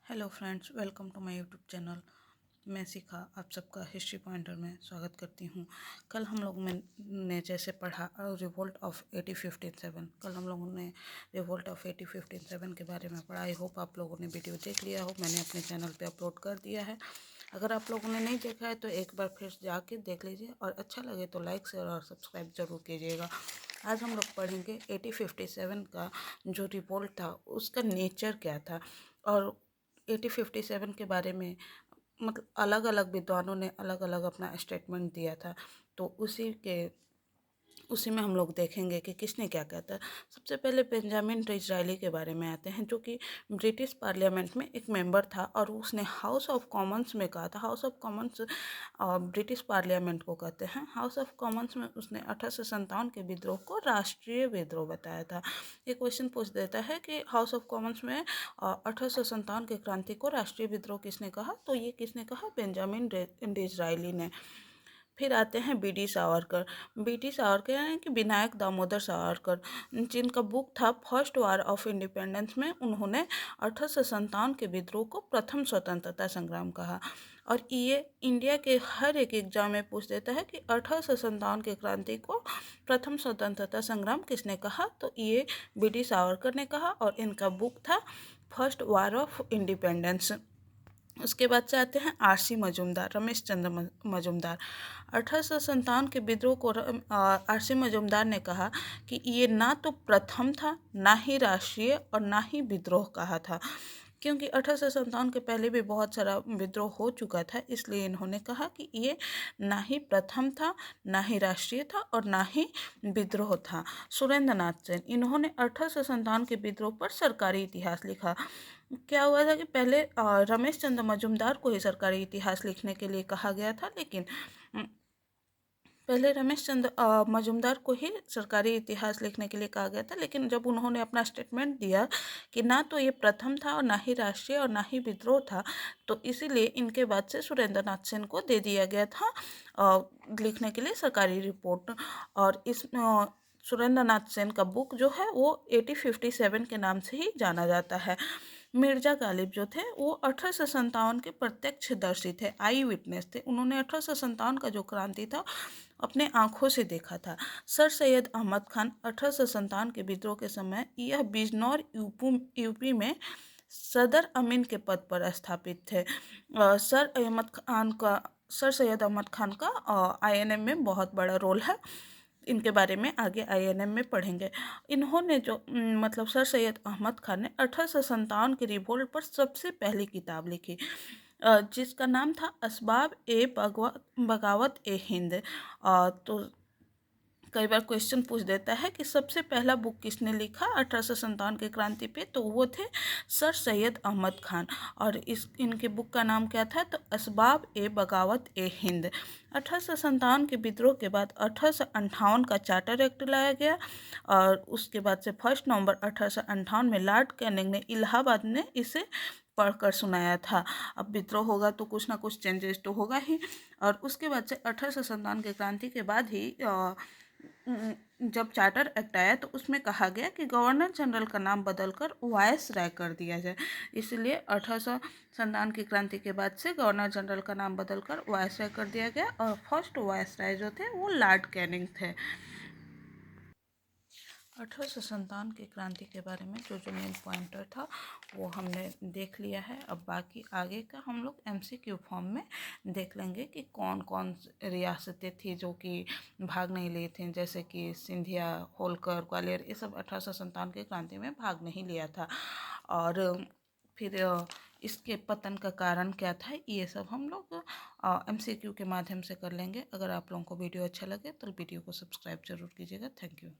Hello friends, welcome to my YouTube channel. मैं शिखा आप सबका हिस्ट्री पॉइंटर में स्वागत करती हूँ। कल हम लोग ने जैसे पढ़ा रिवोल्ट ऑफ 1857। कल हम लोगों ने रिवोल्ट ऑफ 1857 के बारे में पढ़ा। आई होप आप लोगों ने वीडियो देख लिया हो। मैंने अपने चैनल पे अपलोड कर दिया है। अगर आप लोगों ने नहीं देखा है तो एक बार फिर जाके देख लीजिए और अच्छा लगे तो लाइक शेयर और सब्सक्राइब जरूर कीजिएगा। आज हम लोग पढ़ेंगे 1857 का जो रिवोल्ट था उसका नेचर क्या था और 1857 के बारे में मतलब अलग अलग विद्वानों ने अलग अलग अपना स्टेटमेंट दिया था। तो उसी में हम लोग देखेंगे कि किसने क्या कहता है। सबसे पहले बेंजामिन डिज़रायली के बारे में आते हैं, जो कि ब्रिटिश पार्लियामेंट में एक मेंबर था और उसने हाउस ऑफ कॉमन्स में कहा था। House of Commons British parliament को कहते हैं। हाउस ऑफ कॉमन्स में उसने 1857 के विद्रोह को राष्ट्रीय विद्रोह बताया था। ये क्वेश्चन पूछ देता है कि हाउस ऑफ कॉमन्स में 1857 के क्रांति को राष्ट्रीय विद्रोह किसने कहा, तो ये किसने कहा, बेंजामिन डिज़रायली ने। फिर आते हैं बी.डी. सावरकर। बी.डी. सावरकर यानी कि विनायक दामोदर सावरकर, जिनका बुक था फर्स्ट वार ऑफ इंडिपेंडेंस में उन्होंने 1857 के विद्रोह को प्रथम स्वतंत्रता संग्राम कहा। और ये इंडिया के हर एक एग्जाम में पूछ देता है कि 1857 के क्रांति को प्रथम स्वतंत्रता संग्राम किसने कहा, तो ये बी.डी. सावरकर ने कहा और इनका बुक था फर्स्ट वार ऑफ इंडिपेंडेंस। उसके बाद से आते हैं आर.सी. मजूमदार, रमेश चंद्र मजूमदार। 1857 के विद्रोह को आर.सी. मजूमदार ने कहा कि ये ना तो प्रथम था, ना ही राष्ट्रीय और ना ही विद्रोह कहा था, क्योंकि 1857 के पहले भी बहुत सारा विद्रोह हो चुका था। इसलिए इन्होंने कहा कि ये ना ही प्रथम था, ना ही राष्ट्रीय था और ना ही विद्रोह था। सुरेंद्र नाथ सेन, इन्होंने 1857 के विद्रोह पर सरकारी इतिहास लिखा। क्या हुआ था कि पहले रमेश चंद्र मजूमदार को ही सरकारी इतिहास लिखने के लिए कहा गया था, लेकिन पहले रमेश चंद्र मजूमदार को ही सरकारी इतिहास लिखने के लिए कहा गया था। लेकिन जब उन्होंने अपना स्टेटमेंट दिया कि ना तो ये प्रथम था और ना ही राष्ट्रीय और ना ही विद्रोह था, तो इसीलिए इनके बाद से सुरेंद्र नाथ सेन को दे दिया गया था लिखने के लिए सरकारी रिपोर्ट। और इस सुरेंद्र नाथ सेन का बुक जो है वो 1857 के नाम से ही जाना जाता है। मिर्जा गालिब जो थे वो 1857 के प्रत्यक्षदर्शी थे, आई विटनेस थे। उन्होंने 1857 का जो क्रांति था अपने आंखों से देखा था। सर सैयद अहमद खान 1857 के विद्रोह के समय यह बिजनौर यूपी में सदर अमीन के पद पर स्थापित थे। सर सैयद अहमद खान का आईएनएम में बहुत बड़ा रोल है। इनके बारे में आगे आईएनएम में पढ़ेंगे। इन्होंने जो मतलब सर सैयद अहमद खान ने 1857 के रिवोल्ट पर सबसे पहली किताब लिखी, जिसका नाम था असबाब ए बगावत ए हिंद। तो कई बार क्वेश्चन पूछ देता है कि सबसे पहला बुक किसने लिखा 1857 के क्रांति पे, तो वो थे सर सैयद अहमद खान। और इनके बुक का नाम क्या था, तो असबाब ए बगावत ए हिंद। 1857 के विद्रोह के बाद 1858 का चार्टर एक्ट लाया गया और उसके बाद से 1 नवंबर 1858 में लॉर्ड कैनिंग ने इलाहाबाद में इसे पढ़कर सुनाया था। अब विद्रोह होगा तो कुछ ना कुछ चेंजेस तो होगा ही। और उसके बाद से 1857 के क्रांति के बाद ही जब चार्टर एक्ट आया तो उसमें कहा गया कि गवर्नर जनरल का नाम बदलकर वायस राय कर दिया जाए। इसलिए 1857 की क्रांति के बाद से गवर्नर जनरल का नाम बदलकर वायस राय कर दिया गया और फर्स्ट वायस राय जो थे वो लॉर्ड कैनिंग थे। 1857 की क्रांति के बारे में जो जो मेन पॉइंटर था वो हमने देख लिया है। अब बाकी आगे का हम लोग एमसीक्यू फॉर्म में देख लेंगे कि कौन कौन रियासतें थी जो कि भाग नहीं लिए थे, जैसे कि सिंधिया, होलकर, ग्वालियर, ये सब 1857 की क्रांति में भाग नहीं लिया था। और फिर इसके पतन का कारण क्या था, ये सब हम लोग एमसीक्यू के माध्यम से कर लेंगे। अगर आप लोगों को वीडियो अच्छा लगे तो वीडियो को सब्सक्राइब जरूर कीजिएगा। Thank you.